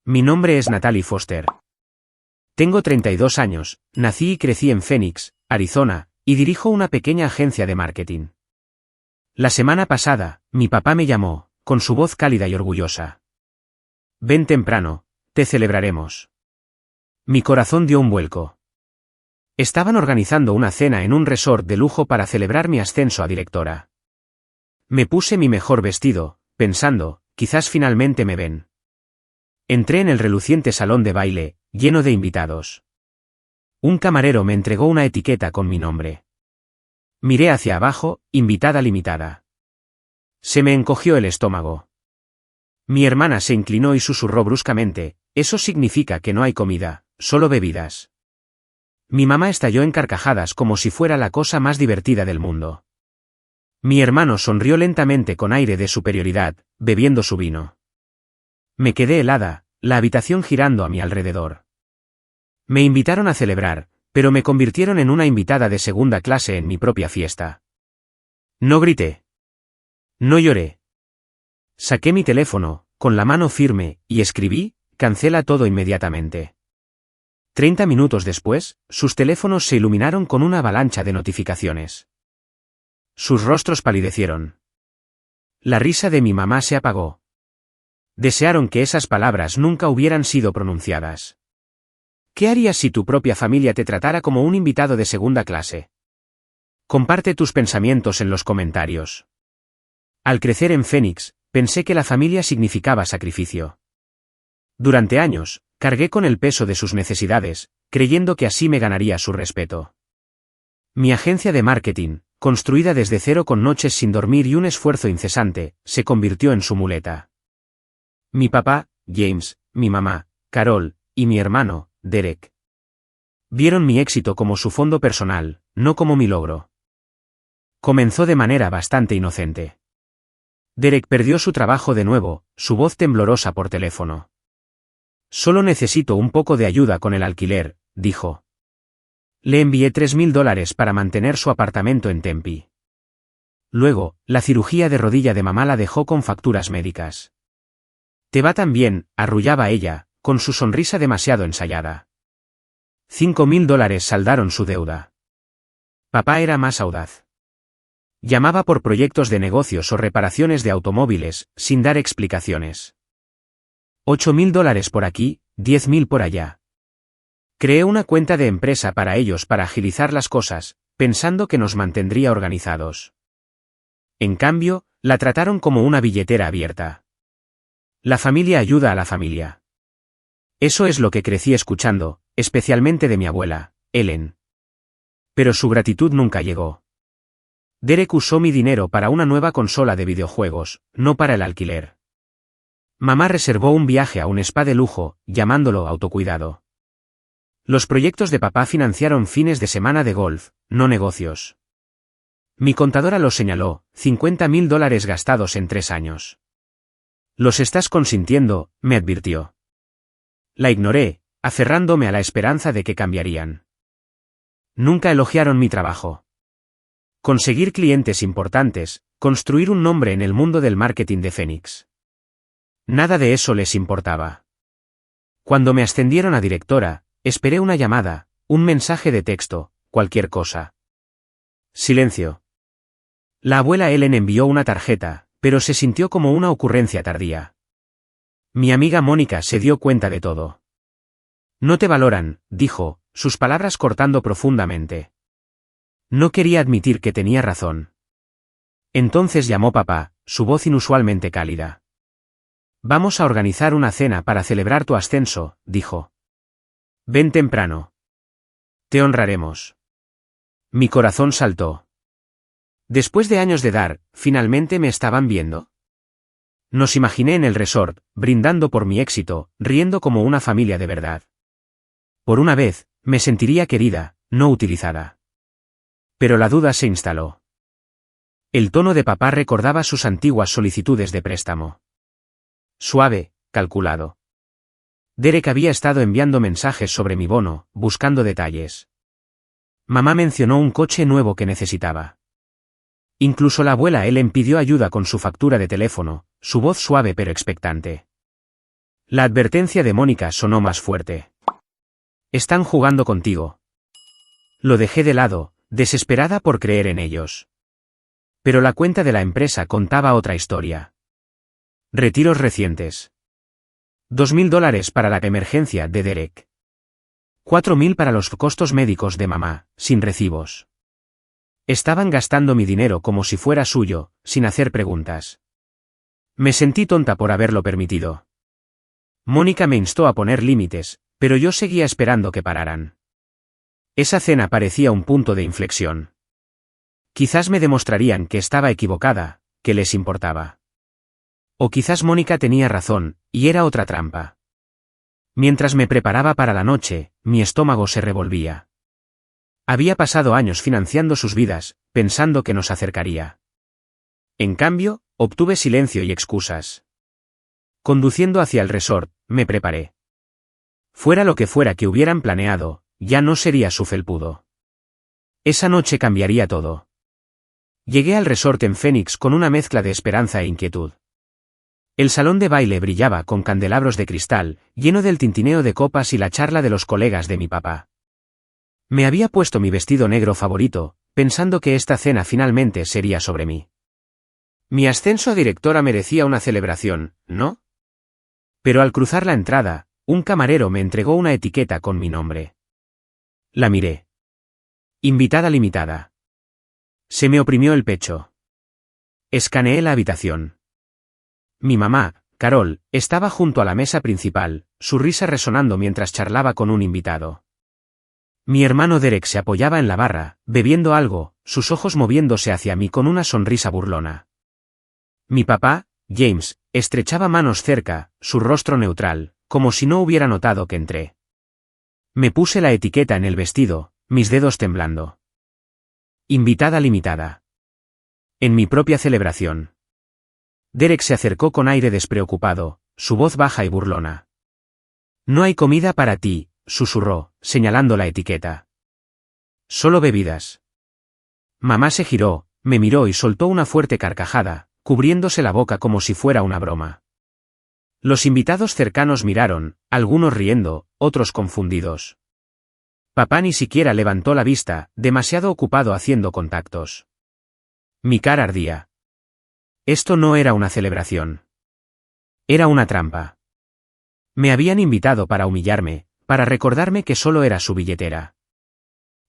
Mi nombre es Natalie Foster. Tengo 32 años, nací y crecí en Phoenix, Arizona, y dirijo una pequeña agencia de marketing. La semana pasada, mi papá me llamó, con su voz cálida y orgullosa. Ven temprano, te celebraremos. Mi corazón dio un vuelco. Estaban organizando una cena en un resort de lujo para celebrar mi ascenso a directora. Me puse mi mejor vestido, pensando, quizás finalmente me ven. Entré en el reluciente salón de baile, lleno de invitados. Un camarero me entregó una etiqueta con mi nombre. Miré hacia abajo, invitada limitada. Se me encogió el estómago. Mi hermana se inclinó y susurró bruscamente, eso significa que no hay comida, solo bebidas. Mi mamá estalló en carcajadas como si fuera la cosa más divertida del mundo. Mi hermano sonrió lentamente con aire de superioridad, bebiendo su vino. Me quedé helada, la habitación girando a mi alrededor. Me invitaron a celebrar, pero me convirtieron en una invitada de segunda clase en mi propia fiesta. No grité. No lloré. Saqué mi teléfono, con la mano firme, y escribí, cancela todo inmediatamente. 30 minutos después, sus teléfonos se iluminaron con una avalancha de notificaciones. Sus rostros palidecieron. La risa de mi mamá se apagó. Desearon que esas palabras nunca hubieran sido pronunciadas. ¿Qué harías si tu propia familia te tratara como un invitado de segunda clase? Comparte tus pensamientos en los comentarios. Al crecer en Phoenix, pensé que la familia significaba sacrificio. Durante años, cargué con el peso de sus necesidades, creyendo que así me ganaría su respeto. Mi agencia de marketing, construida desde cero con noches sin dormir y un esfuerzo incesante, se convirtió en su muleta. Mi papá, James, mi mamá, Carol, y mi hermano, Derek. Vieron mi éxito como su fondo personal, no como mi logro. Comenzó de manera bastante inocente. Derek perdió su trabajo de nuevo, su voz temblorosa por teléfono. Solo necesito un poco de ayuda con el alquiler, dijo. Le envié $3,000 para mantener su apartamento en Tempe. Luego, la cirugía de rodilla de mamá la dejó con facturas médicas. Te va tan bien, arrullaba ella, con su sonrisa demasiado ensayada. $5,000 saldaron su deuda. Papá era más audaz. Llamaba por proyectos de negocios o reparaciones de automóviles, sin dar explicaciones. $8,000 por aquí, $10,000 por allá. Creé una cuenta de empresa para ellos para agilizar las cosas, pensando que nos mantendría organizados. En cambio, la trataron como una billetera abierta. La familia ayuda a la familia. Eso es lo que crecí escuchando, especialmente de mi abuela, Ellen. Pero su gratitud nunca llegó. Derek usó mi dinero para una nueva consola de videojuegos, no para el alquiler. Mamá reservó un viaje a un spa de lujo, llamándolo autocuidado. Los proyectos de papá financiaron fines de semana de golf, no negocios. Mi contadora lo señaló, $50,000 gastados en 3 años. Los estás consintiendo, me advirtió. La ignoré, aferrándome a la esperanza de que cambiarían. Nunca elogiaron mi trabajo. Conseguir clientes importantes, construir un nombre en el mundo del marketing de Phoenix. Nada de eso les importaba. Cuando me ascendieron a directora, esperé una llamada, un mensaje de texto, cualquier cosa. Silencio. La abuela Ellen envió una tarjeta, pero se sintió como una ocurrencia tardía. Mi amiga Mónica se dio cuenta de todo. No te valoran, dijo, sus palabras cortando profundamente. No quería admitir que tenía razón. Entonces llamó papá, su voz inusualmente cálida. Vamos a organizar una cena para celebrar tu ascenso, dijo. Ven temprano. Te honraremos. Mi corazón saltó. Después de años de dar, finalmente me estaban viendo. Nos imaginé en el resort, brindando por mi éxito, riendo como una familia de verdad. Por una vez, me sentiría querida, no utilizada. Pero la duda se instaló. El tono de papá recordaba sus antiguas solicitudes de préstamo. Suave, calculado. Derek había estado enviando mensajes sobre mi bono, buscando detalles. Mamá mencionó un coche nuevo que necesitaba. Incluso la abuela Ellen pidió ayuda con su factura de teléfono, su voz suave pero expectante. La advertencia de Mónica sonó más fuerte. Están jugando contigo. Lo dejé de lado, desesperada por creer en ellos. Pero la cuenta de la empresa contaba otra historia. Retiros recientes. $2.000 para la emergencia de Derek. 4.000 para los costos médicos de mamá, sin recibos. Estaban gastando mi dinero como si fuera suyo, sin hacer preguntas. Me sentí tonta por haberlo permitido. Mónica me instó a poner límites, pero yo seguía esperando que pararan. Esa cena parecía un punto de inflexión. Quizás me demostrarían que estaba equivocada, que les importaba. O quizás Mónica tenía razón, y era otra trampa. Mientras me preparaba para la noche, mi estómago se revolvía. Había pasado años financiando sus vidas, pensando que nos acercaría. En cambio, obtuve silencio y excusas. Conduciendo hacia el resort, me preparé. Fuera lo que fuera que hubieran planeado, ya no sería su felpudo. Esa noche cambiaría todo. Llegué al resort en Phoenix con una mezcla de esperanza e inquietud. El salón de baile brillaba con candelabros de cristal, lleno del tintineo de copas y la charla de los colegas de mi papá. Me había puesto mi vestido negro favorito, pensando que esta cena finalmente sería sobre mí. Mi ascenso a directora merecía una celebración, ¿no? Pero al cruzar la entrada, un camarero me entregó una etiqueta con mi nombre. La miré. Invitada limitada. Se me oprimió el pecho. Escaneé la habitación. Mi mamá, Carol, estaba junto a la mesa principal, su risa resonando mientras charlaba con un invitado. Mi hermano Derek se apoyaba en la barra, bebiendo algo, sus ojos moviéndose hacia mí con una sonrisa burlona. Mi papá, James, estrechaba manos cerca, su rostro neutral, como si no hubiera notado que entré. Me puse la etiqueta en el vestido, mis dedos temblando. Invitada limitada. En mi propia celebración. Derek se acercó con aire despreocupado, su voz baja y burlona. No hay comida para ti, susurró, señalando la etiqueta. Solo bebidas. Mamá se giró, me miró y soltó una fuerte carcajada, cubriéndose la boca como si fuera una broma. Los invitados cercanos miraron, algunos riendo, otros confundidos. Papá ni siquiera levantó la vista, demasiado ocupado haciendo contactos. Mi cara ardía. Esto no era una celebración. Era una trampa. Me habían invitado para humillarme, para recordarme que solo era su billetera.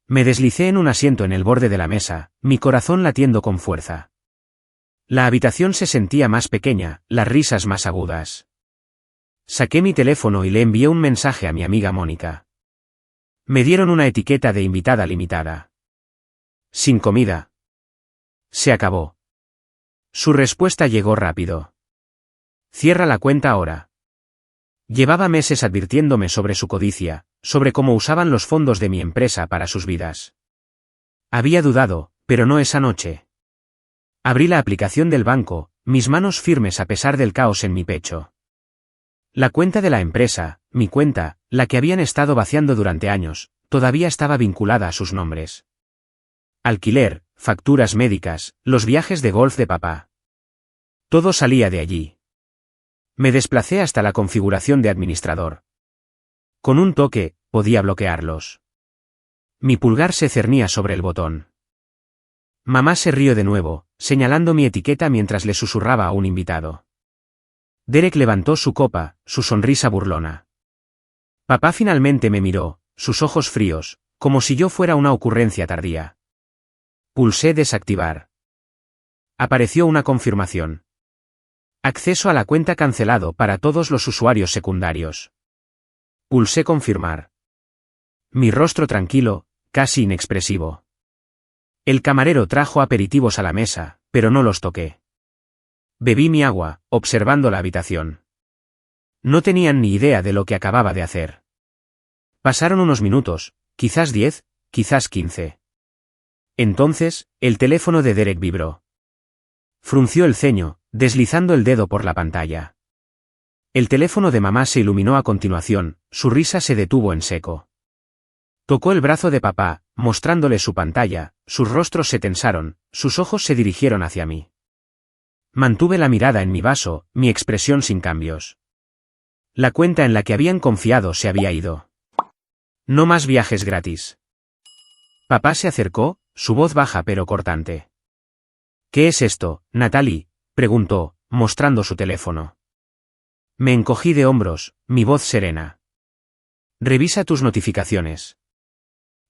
Me deslicé en un asiento en el borde de la mesa, mi corazón latiendo con fuerza. La habitación se sentía más pequeña, las risas más agudas. Saqué mi teléfono y le envié un mensaje a mi amiga Mónica. Me dieron una etiqueta de invitada limitada. Sin comida. Se acabó. Su respuesta llegó rápido. Cierra la cuenta ahora. Llevaba meses advirtiéndome sobre su codicia, sobre cómo usaban los fondos de mi empresa para sus vidas. Había dudado, pero no esa noche. Abrí la aplicación del banco, mis manos firmes a pesar del caos en mi pecho. La cuenta de la empresa, mi cuenta, la que habían estado vaciando durante años, todavía estaba vinculada a sus nombres. Alquiler, facturas médicas, los viajes de golf de papá. Todo salía de allí. Me desplacé hasta la configuración de administrador. Con un toque, podía bloquearlos. Mi pulgar se cernía sobre el botón. Mamá se rió de nuevo, señalando mi etiqueta mientras le susurraba a un invitado. Derek levantó su copa, su sonrisa burlona. Papá finalmente me miró, sus ojos fríos, como si yo fuera una ocurrencia tardía. Pulsé desactivar. Apareció una confirmación. Acceso a la cuenta cancelado para todos los usuarios secundarios. Pulsé confirmar. Mi rostro tranquilo, casi inexpresivo. El camarero trajo aperitivos a la mesa, pero no los toqué. Bebí mi agua, observando la habitación. No tenían ni idea de lo que acababa de hacer. Pasaron unos minutos, quizás 10, quizás 15. Entonces, el teléfono de Derek vibró. Frunció el ceño, deslizando el dedo por la pantalla. El teléfono de mamá se iluminó a continuación, su risa se detuvo en seco. Tocó el brazo de papá, mostrándole su pantalla, sus rostros se tensaron, sus ojos se dirigieron hacia mí. Mantuve la mirada en mi vaso, mi expresión sin cambios. La cuenta en la que habían confiado se había ido. No más viajes gratis. Papá se acercó, su voz baja pero cortante. ¿Qué es esto, Natalie?, preguntó, mostrando su teléfono. Me encogí de hombros, mi voz serena. Revisa tus notificaciones.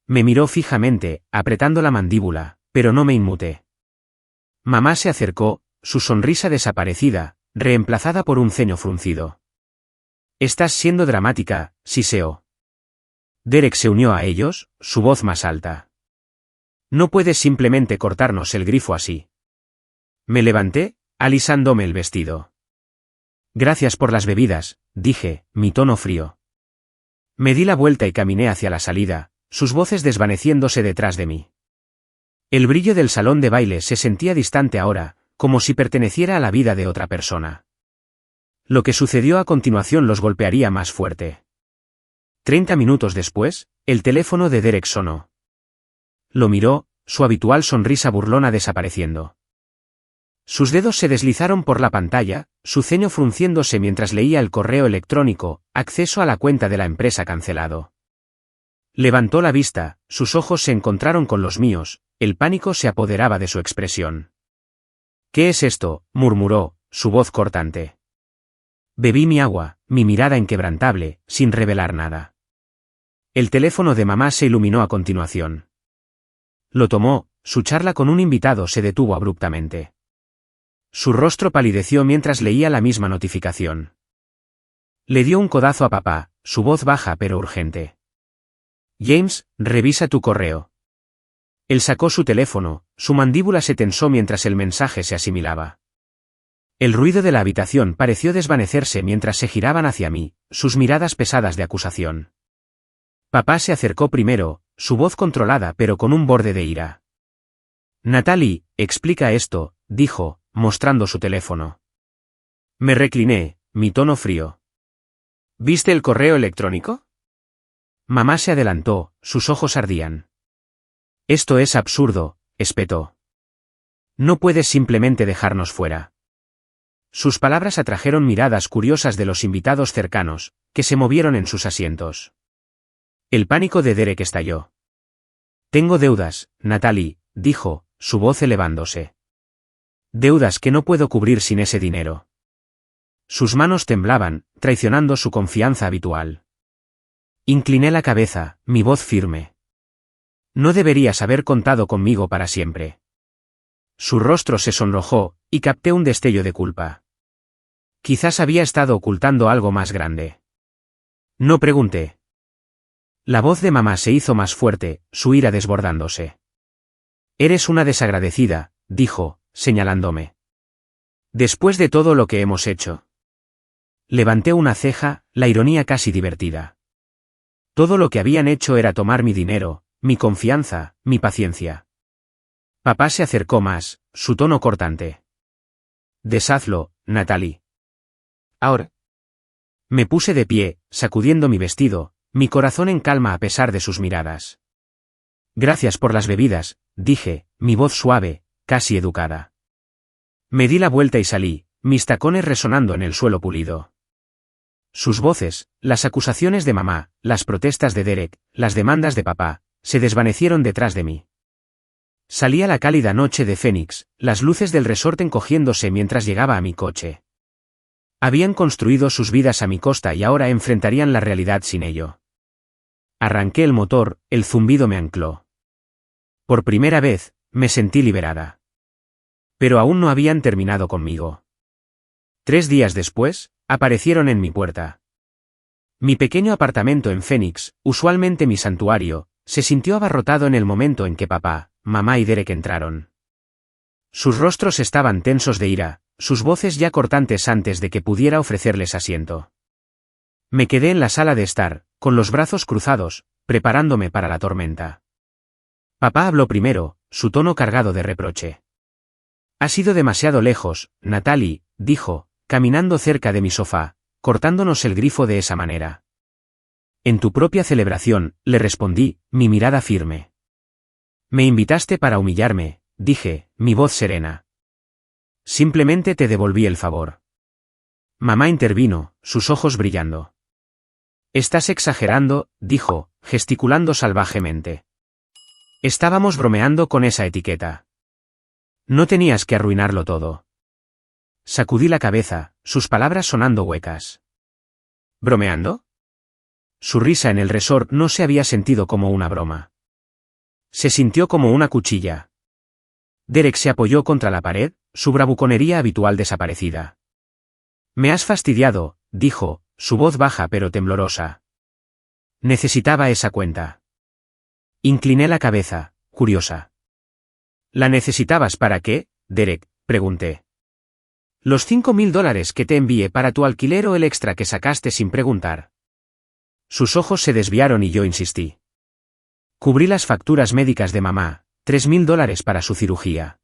Me miró fijamente, apretando la mandíbula, pero no me inmuté. Mamá se acercó, su sonrisa desaparecida, reemplazada por un ceño fruncido. Estás siendo dramática, siseó. Derek se unió a ellos, su voz más alta. No puedes simplemente cortarnos el grifo así. Me levanté, alisándome el vestido. Gracias por las bebidas, dije, mi tono frío. Me di la vuelta y caminé hacia la salida, sus voces desvaneciéndose detrás de mí. El brillo del salón de baile se sentía distante ahora, como si perteneciera a la vida de otra persona. Lo que sucedió a continuación los golpearía más fuerte. 30 minutos después, el teléfono de Derek sonó. Lo miró, su habitual sonrisa burlona desapareciendo. Sus dedos se deslizaron por la pantalla, su ceño frunciéndose mientras leía el correo electrónico, acceso a la cuenta de la empresa cancelado. Levantó la vista, sus ojos se encontraron con los míos, el pánico se apoderaba de su expresión. ¿Qué es esto?, murmuró, su voz cortante. Bebí mi agua, mi mirada inquebrantable, sin revelar nada. El teléfono de mamá se iluminó a continuación. Lo tomó, su charla con un invitado se detuvo abruptamente. Su rostro palideció mientras leía la misma notificación. Le dio un codazo a papá, su voz baja pero urgente. James, revisa tu correo. Él sacó su teléfono, su mandíbula se tensó mientras el mensaje se asimilaba. El ruido de la habitación pareció desvanecerse mientras se giraban hacia mí, sus miradas pesadas de acusación. Papá se acercó primero, su voz controlada pero con un borde de ira. Natalie, explica esto, dijo, mostrando su teléfono. Me recliné, mi tono frío. ¿Viste el correo electrónico? Mamá se adelantó, sus ojos ardían. Esto es absurdo, espetó. No puedes simplemente dejarnos fuera. Sus palabras atrajeron miradas curiosas de los invitados cercanos, que se movieron en sus asientos. El pánico de Derek estalló. Tengo deudas, Natalie, dijo, su voz elevándose. Deudas que no puedo cubrir sin ese dinero. Sus manos temblaban, traicionando su confianza habitual. Incliné la cabeza, mi voz firme. No deberías haber contado conmigo para siempre. Su rostro se sonrojó, y capté un destello de culpa. Quizás había estado ocultando algo más grande. No pregunté. La voz de mamá se hizo más fuerte, su ira desbordándose. Eres una desagradecida, dijo, señalándome. Después de todo lo que hemos hecho. Levanté una ceja, la ironía casi divertida. Todo lo que habían hecho era tomar mi dinero, mi confianza, mi paciencia. Papá se acercó más, su tono cortante. Deshazlo, Natalie. Ahora. Me puse de pie, sacudiendo mi vestido, mi corazón en calma a pesar de sus miradas. Gracias por las bebidas, dije, mi voz suave, casi educada. Me di la vuelta y salí, mis tacones resonando en el suelo pulido. Sus voces, las acusaciones de mamá, las protestas de Derek, las demandas de papá, se desvanecieron detrás de mí. Salí a la cálida noche de Phoenix, las luces del resort encogiéndose mientras llegaba a mi coche. Habían construido sus vidas a mi costa y ahora enfrentarían la realidad sin ello. Arranqué el motor, el zumbido me ancló. Por primera vez, me sentí liberada. Pero aún no habían terminado conmigo. 3 días después, aparecieron en mi puerta. Mi pequeño apartamento en Phoenix, usualmente mi santuario, se sintió abarrotado en el momento en que papá, mamá y Derek entraron. Sus rostros estaban tensos de ira, sus voces ya cortantes antes de que pudiera ofrecerles asiento. Me quedé en la sala de estar, con los brazos cruzados, preparándome para la tormenta. Papá habló primero, su tono cargado de reproche. Has ido demasiado lejos, Natalie, dijo, caminando cerca de mi sofá, cortándonos el grifo de esa manera. En tu propia celebración, le respondí, mi mirada firme. Me invitaste para humillarme, dije, mi voz serena. Simplemente te devolví el favor. Mamá intervino, sus ojos brillando. Estás exagerando, dijo, gesticulando salvajemente. Estábamos bromeando con esa etiqueta. No tenías que arruinarlo todo. Sacudí la cabeza, sus palabras sonando huecas. ¿Bromeando? Su risa en el resort no se había sentido como una broma. Se sintió como una cuchilla. Derek se apoyó contra la pared, su bravuconería habitual desaparecida. Me has fastidiado, dijo, su voz baja pero temblorosa. Necesitaba esa cuenta. Incliné la cabeza, curiosa. ¿La necesitabas para qué, Derek?, pregunté. ¿Los $5.000 que te envié para tu alquiler o el extra que sacaste sin preguntar? Sus ojos se desviaron y yo insistí. Cubrí las facturas médicas de mamá, $3.000 para su cirugía.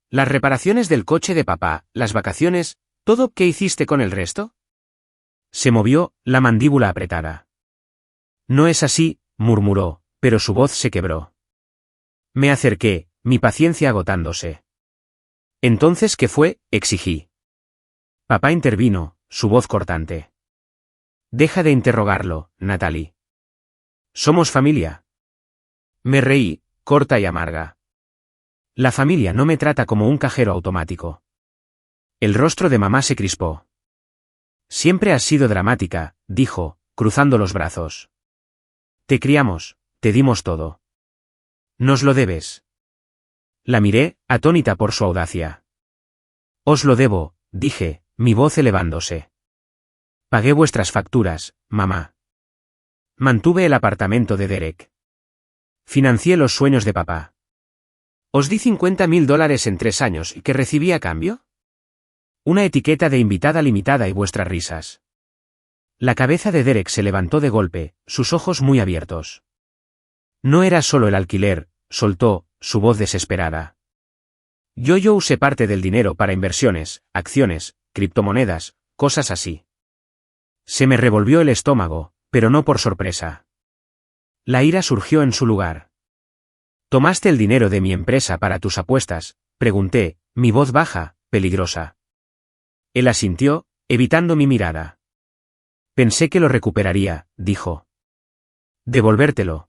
Las reparaciones del coche de papá, las vacaciones, ¿todo qué hiciste con el resto? Se movió, la mandíbula apretada. No es así, murmuró, pero su voz se quebró. Me acerqué, mi paciencia agotándose. Entonces, ¿qué fue?, exigí. Papá intervino, su voz cortante. Deja de interrogarlo, Natalie. Somos familia. Me reí, corta y amarga. La familia no me trata como un cajero automático. El rostro de mamá se crispó. Siempre has sido dramática, dijo, cruzando los brazos. Te criamos, te dimos todo. Nos lo debes. La miré, atónita por su audacia. Os lo debo, dije, mi voz elevándose. Pagué vuestras facturas, mamá. Mantuve el apartamento de Derek. Financié los sueños de papá. ¿Os di $50.000 en 3 años y que recibí a cambio? Una etiqueta de invitada limitada y vuestras risas. La cabeza de Derek se levantó de golpe, sus ojos muy abiertos. No era solo el alquiler, soltó, su voz desesperada. Yo usé parte del dinero para inversiones, acciones, criptomonedas, cosas así. Se me revolvió el estómago, pero no por sorpresa. La ira surgió en su lugar. ¿Tomaste el dinero de mi empresa para tus apuestas?, pregunté, mi voz baja, peligrosa. Él asintió, evitando mi mirada. Pensé que lo recuperaría, dijo. Devolvértelo.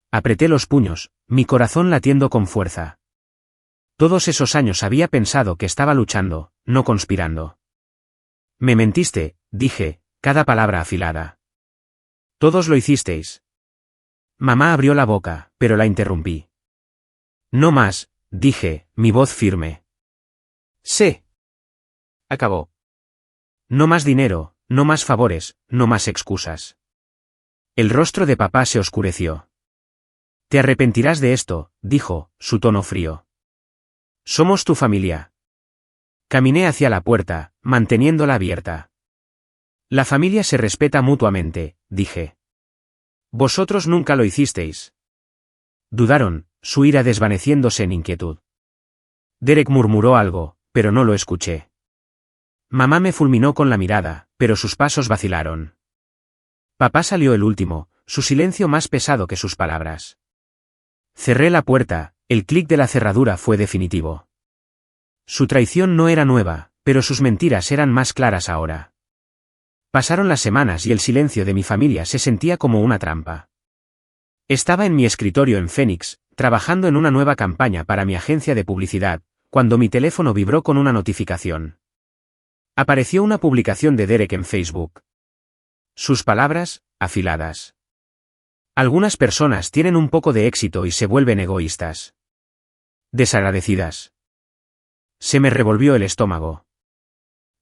Apreté los puños, mi corazón latiendo con fuerza. Todos esos años había pensado que estaba luchando, no conspirando. Me mentiste, dije, cada palabra afilada. Todos lo hicisteis. Mamá abrió la boca, pero la interrumpí. No más, dije, mi voz firme. Sé. Acabó. No más dinero, no más favores, no más excusas. El rostro de papá se oscureció. Te arrepentirás de esto, dijo, su tono frío. Somos tu familia. Caminé hacia la puerta, manteniéndola abierta. La familia se respeta mutuamente, dije. Vosotros nunca lo hicisteis. Dudaron, su ira desvaneciéndose en inquietud. Derek murmuró algo, pero no lo escuché. Mamá me fulminó con la mirada, pero sus pasos vacilaron. Papá salió el último, su silencio más pesado que sus palabras. Cerré la puerta, el clic de la cerradura fue definitivo. Su traición no era nueva, pero sus mentiras eran más claras ahora. Pasaron las semanas y el silencio de mi familia se sentía como una trampa. Estaba en mi escritorio en Phoenix, trabajando en una nueva campaña para mi agencia de publicidad, cuando mi teléfono vibró con una notificación. Apareció una publicación de Derek en Facebook. Sus palabras, afiladas. Algunas personas tienen un poco de éxito y se vuelven egoístas. Desagradecidas. Se me revolvió el estómago.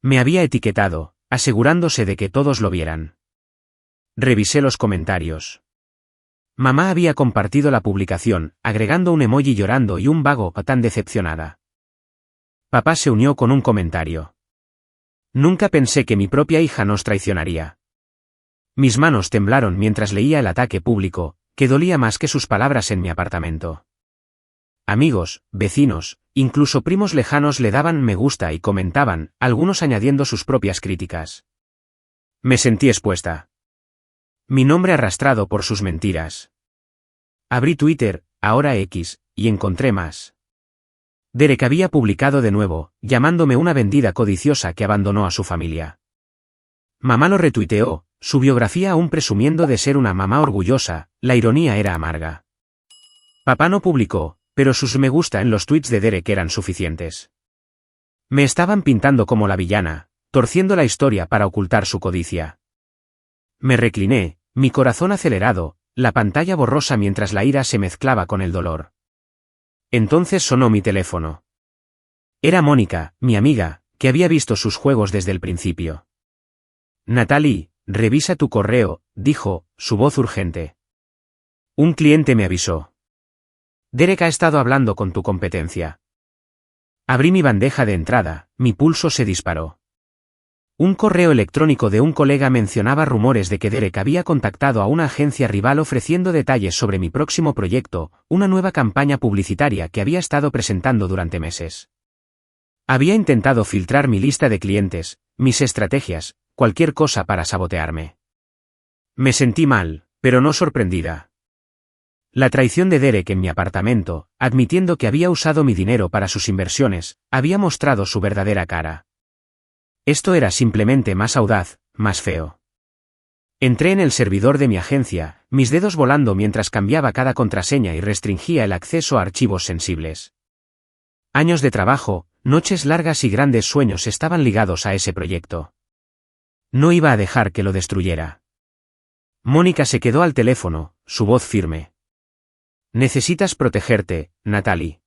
Me había etiquetado, asegurándose de que todos lo vieran. Revisé los comentarios. Mamá había compartido la publicación, agregando un emoji llorando y un vago tan decepcionada. Papá se unió con un comentario. Nunca pensé que mi propia hija nos traicionaría. Mis manos temblaron mientras leía el ataque público, que dolía más que sus palabras en mi apartamento. Amigos, vecinos, incluso primos lejanos le daban me gusta y comentaban, algunos añadiendo sus propias críticas. Me sentí expuesta. Mi nombre arrastrado por sus mentiras. Abrí Twitter, ahora X, y encontré más. Derek había publicado de nuevo, llamándome una vendida codiciosa que abandonó a su familia. Mamá lo retuiteó, su biografía aún presumiendo de ser una mamá orgullosa, la ironía era amarga. Papá no publicó, pero sus me gusta en los tweets de Derek eran suficientes. Me estaban pintando como la villana, torciendo la historia para ocultar su codicia. Me recliné, mi corazón acelerado, la pantalla borrosa mientras la ira se mezclaba con el dolor. Entonces sonó mi teléfono. Era Mónica, mi amiga, que había visto sus juegos desde el principio. Natalie, revisa tu correo, dijo, su voz urgente. Un cliente me avisó. Derek ha estado hablando con tu competencia. Abrí mi bandeja de entrada, mi pulso se disparó. Un correo electrónico de un colega mencionaba rumores de que Derek había contactado a una agencia rival ofreciendo detalles sobre mi próximo proyecto, una nueva campaña publicitaria que había estado presentando durante meses. Había intentado filtrar mi lista de clientes, mis estrategias, cualquier cosa para sabotearme. Me sentí mal, pero no sorprendida. La traición de Derek en mi apartamento, admitiendo que había usado mi dinero para sus inversiones, había mostrado su verdadera cara. Esto era simplemente más audaz, más feo. Entré en el servidor de mi agencia, mis dedos volando mientras cambiaba cada contraseña y restringía el acceso a archivos sensibles. Años de trabajo, noches largas y grandes sueños estaban ligados a ese proyecto. No iba a dejar que lo destruyera. Mónica se quedó al teléfono, su voz firme. Necesitas protegerte, Natalie.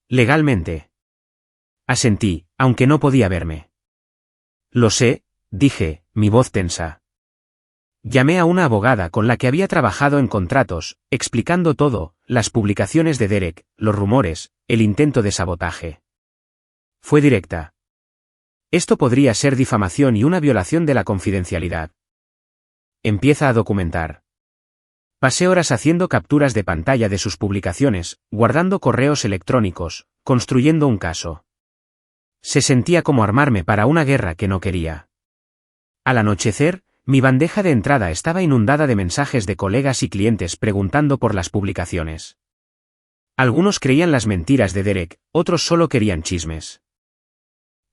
Legalmente. Asentí, aunque no podía verme. Lo sé, dije, mi voz tensa. Llamé a una abogada con la que había trabajado en contratos, explicando todo, las publicaciones de Derek, los rumores, el intento de sabotaje. Fue directa. Esto podría ser difamación y una violación de la confidencialidad. Empieza a documentar. Pasé horas haciendo capturas de pantalla de sus publicaciones, guardando correos electrónicos, construyendo un caso. Se sentía como armarme para una guerra que no quería. Al anochecer, mi bandeja de entrada estaba inundada de mensajes de colegas y clientes preguntando por las publicaciones. Algunos creían las mentiras de Derek, otros solo querían chismes.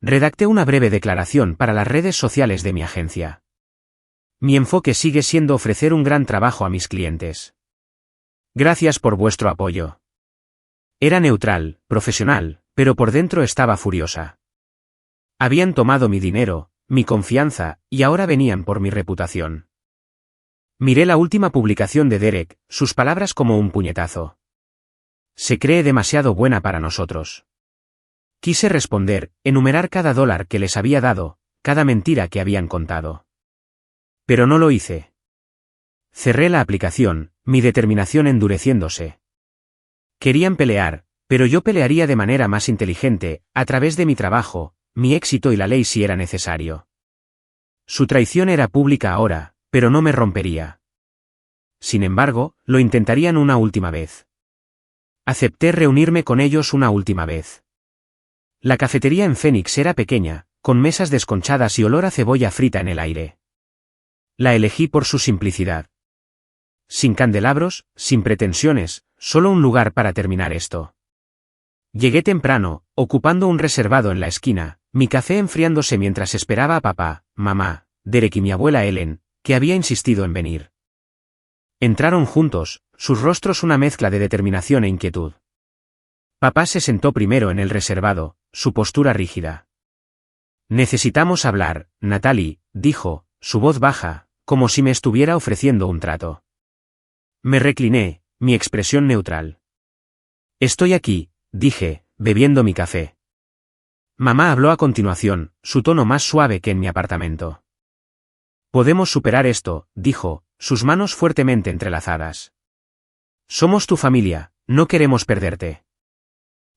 Redacté una breve declaración para las redes sociales de mi agencia. Mi enfoque sigue siendo ofrecer un gran trabajo a mis clientes. Gracias por vuestro apoyo. Era neutral, profesional, pero por dentro estaba furiosa. Habían tomado mi dinero, mi confianza, y ahora venían por mi reputación. Miré la última publicación de Derek, sus palabras como un puñetazo. Se cree demasiado buena para nosotros. Quise responder, enumerar cada dólar que les había dado, cada mentira que habían contado. Pero no lo hice. Cerré la aplicación, mi determinación endureciéndose. Querían pelear, pero yo pelearía de manera más inteligente, a través de mi trabajo, mi éxito y la ley si era necesario. Su traición era pública ahora, pero no me rompería. Sin embargo, lo intentarían una última vez. Acepté reunirme con ellos una última vez. La cafetería en Phoenix era pequeña, con mesas desconchadas y olor a cebolla frita en el aire. La elegí por su simplicidad. Sin candelabros, sin pretensiones, solo un lugar para terminar esto. Llegué temprano, ocupando un reservado en la esquina, mi café enfriándose mientras esperaba a papá, mamá, Derek y mi abuela Ellen, que había insistido en venir. Entraron juntos, sus rostros una mezcla de determinación e inquietud. Papá se sentó primero en el reservado, su postura rígida. Necesitamos hablar, Natalie, dijo, su voz baja, como si me estuviera ofreciendo un trato. Me recliné, mi expresión neutral. Estoy aquí, dije, bebiendo mi café. Mamá habló a continuación, su tono más suave que en mi apartamento. Podemos superar esto, dijo, sus manos fuertemente entrelazadas. Somos tu familia, no queremos perderte.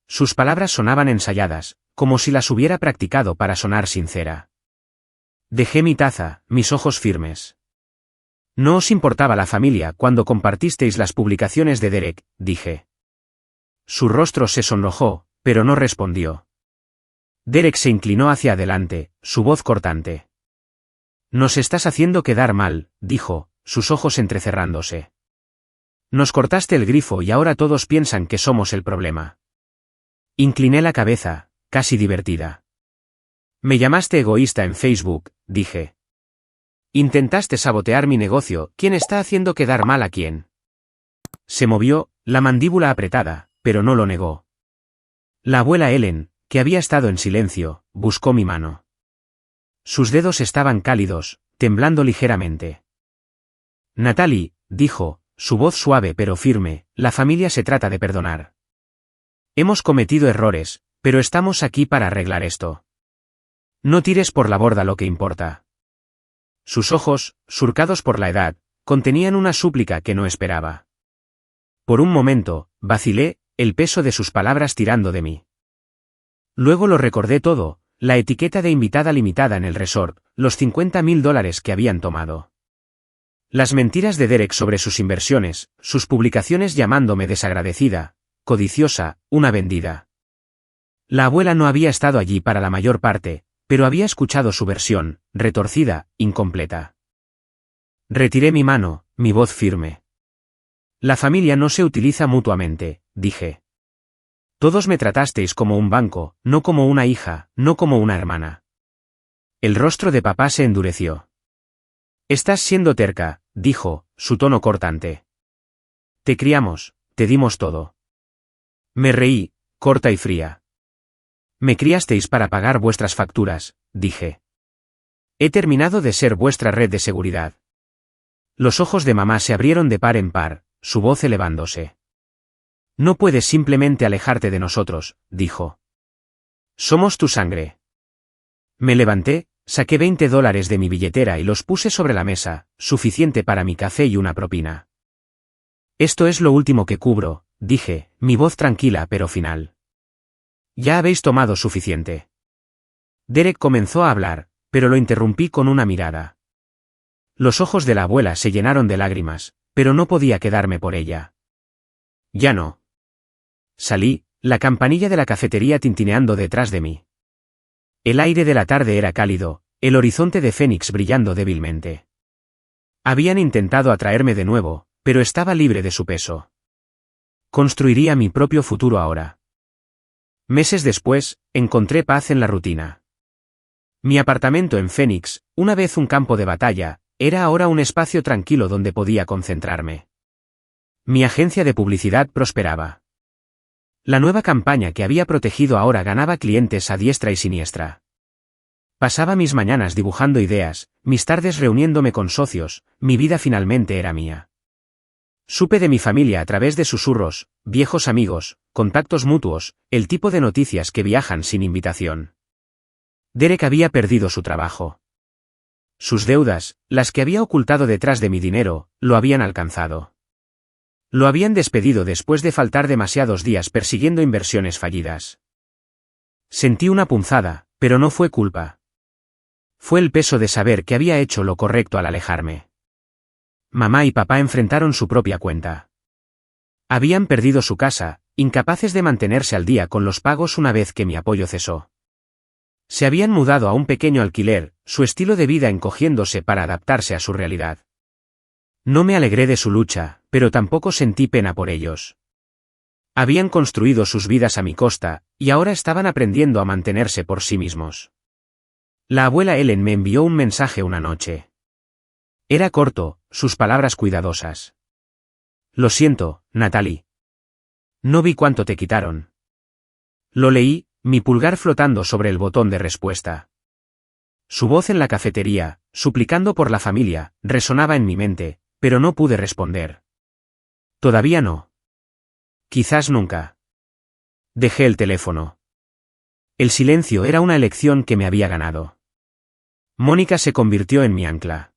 Sus palabras sonaban ensayadas, como si las hubiera practicado para sonar sincera. Dejé mi taza, mis ojos firmes. No os importaba la familia cuando compartisteis las publicaciones de Derek, dije. Su rostro se sonrojó, pero no respondió. Derek se inclinó hacia adelante, su voz cortante. Nos estás haciendo quedar mal, dijo, sus ojos entrecerrándose. Nos cortaste el grifo y ahora todos piensan que somos el problema. Incliné la cabeza, casi divertida. Me llamaste egoísta en Facebook, dije. Intentaste sabotear mi negocio. ¿Quién está haciendo quedar mal a quién? Se movió, la mandíbula apretada, pero no lo negó. La abuela Ellen, que había estado en silencio, buscó mi mano. Sus dedos estaban cálidos, temblando ligeramente. Natalie, dijo, su voz suave pero firme, la familia se trata de perdonar. Hemos cometido errores, pero estamos aquí para arreglar esto. No tires por la borda lo que importa. Sus ojos, surcados por la edad, contenían una súplica que no esperaba. Por un momento, vacilé, el peso de sus palabras tirando de mí. Luego lo recordé todo, la etiqueta de invitada limitada en el resort, los $50,000 que habían tomado. Las mentiras de Derek sobre sus inversiones, sus publicaciones llamándome desagradecida, codiciosa, una vendida. La abuela no había estado allí para la mayor parte, pero había escuchado su versión, retorcida, incompleta. Retiré mi mano, mi voz firme. La familia no se utiliza mutuamente, dije. Todos me tratasteis como un banco, no como una hija, no como una hermana. El rostro de papá se endureció. Estás siendo terca, dijo, su tono cortante. Te criamos, te dimos todo. Me reí, corta y fría. Me criasteis para pagar vuestras facturas, dije. He terminado de ser vuestra red de seguridad. Los ojos de mamá se abrieron de par en par, su voz elevándose. No puedes simplemente alejarte de nosotros, dijo. Somos tu sangre. Me levanté, saqué $20 de mi billetera y los puse sobre la mesa, suficiente para mi café y una propina. Esto es lo último que cubro, dije, mi voz tranquila pero final. Ya habéis tomado suficiente. Derek comenzó a hablar, pero lo interrumpí con una mirada. Los ojos de la abuela se llenaron de lágrimas, pero no podía quedarme por ella. Ya no. Salí, la campanilla de la cafetería tintineando detrás de mí. El aire de la tarde era cálido, el horizonte de Phoenix brillando débilmente. Habían intentado atraerme de nuevo, pero estaba libre de su peso. Construiría mi propio futuro ahora. Meses después, encontré paz en la rutina. Mi apartamento en Phoenix, una vez un campo de batalla, era ahora un espacio tranquilo donde podía concentrarme. Mi agencia de publicidad prosperaba. La nueva campaña que había protegido ahora ganaba clientes a diestra y siniestra. Pasaba mis mañanas dibujando ideas, mis tardes reuniéndome con socios, mi vida finalmente era mía. Supe de mi familia a través de susurros, viejos amigos, contactos mutuos, el tipo de noticias que viajan sin invitación. Derek había perdido su trabajo. Sus deudas, las que había ocultado detrás de mi dinero, lo habían alcanzado. Lo habían despedido después de faltar demasiados días persiguiendo inversiones fallidas. Sentí una punzada, pero no fue culpa. Fue el peso de saber que había hecho lo correcto al alejarme. Mamá y papá enfrentaron su propia cuenta. Habían perdido su casa, incapaces de mantenerse al día con los pagos una vez que mi apoyo cesó. Se habían mudado a un pequeño alquiler, su estilo de vida encogiéndose para adaptarse a su realidad. No me alegré de su lucha, pero tampoco sentí pena por ellos. Habían construido sus vidas a mi costa, y ahora estaban aprendiendo a mantenerse por sí mismos. La abuela Ellen me envió un mensaje una noche. Era corto, sus palabras cuidadosas. Lo siento, Natalie. No vi cuánto te quitaron. Lo leí, mi pulgar flotando sobre el botón de respuesta. Su voz en la cafetería, suplicando por la familia, resonaba en mi mente, pero no pude responder. Todavía no. Quizás nunca. Dejé el teléfono. El silencio era una elección que me había ganado. Mónica se convirtió en mi ancla.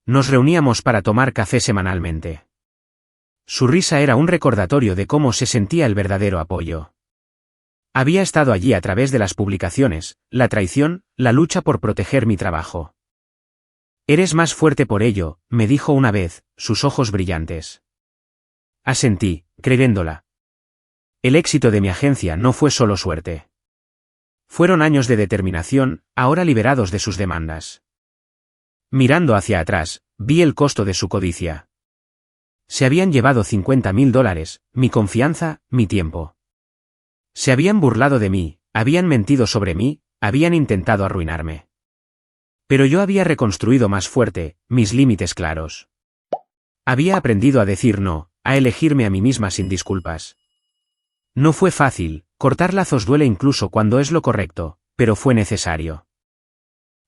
Nos reuníamos para tomar café semanalmente. Su risa era un recordatorio de cómo se sentía el verdadero apoyo. Había estado allí a través de las publicaciones, la traición, la lucha por proteger mi trabajo. Eres más fuerte por ello, me dijo una vez, sus ojos brillantes. Asentí, creyéndola. El éxito de mi agencia no fue solo suerte. Fueron años de determinación, ahora liberados de sus demandas. Mirando hacia atrás, vi el costo de su codicia. Se habían llevado $50,000, mi confianza, mi tiempo. Se habían burlado de mí, habían mentido sobre mí, habían intentado arruinarme. Pero yo había reconstruido más fuerte, mis límites claros. Había aprendido a decir no, a elegirme a mí misma sin disculpas. No fue fácil, cortar lazos duele incluso cuando es lo correcto, pero fue necesario.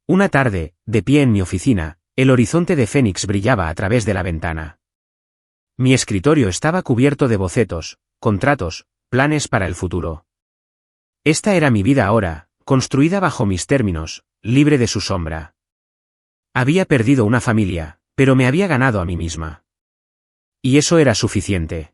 Una tarde, de pie en mi oficina, el horizonte de Phoenix brillaba a través de la ventana. Mi escritorio estaba cubierto de bocetos, contratos, planes para el futuro. Esta era mi vida ahora, construida bajo mis términos, libre de su sombra. Había perdido una familia, pero me había ganado a mí misma. Y eso era suficiente.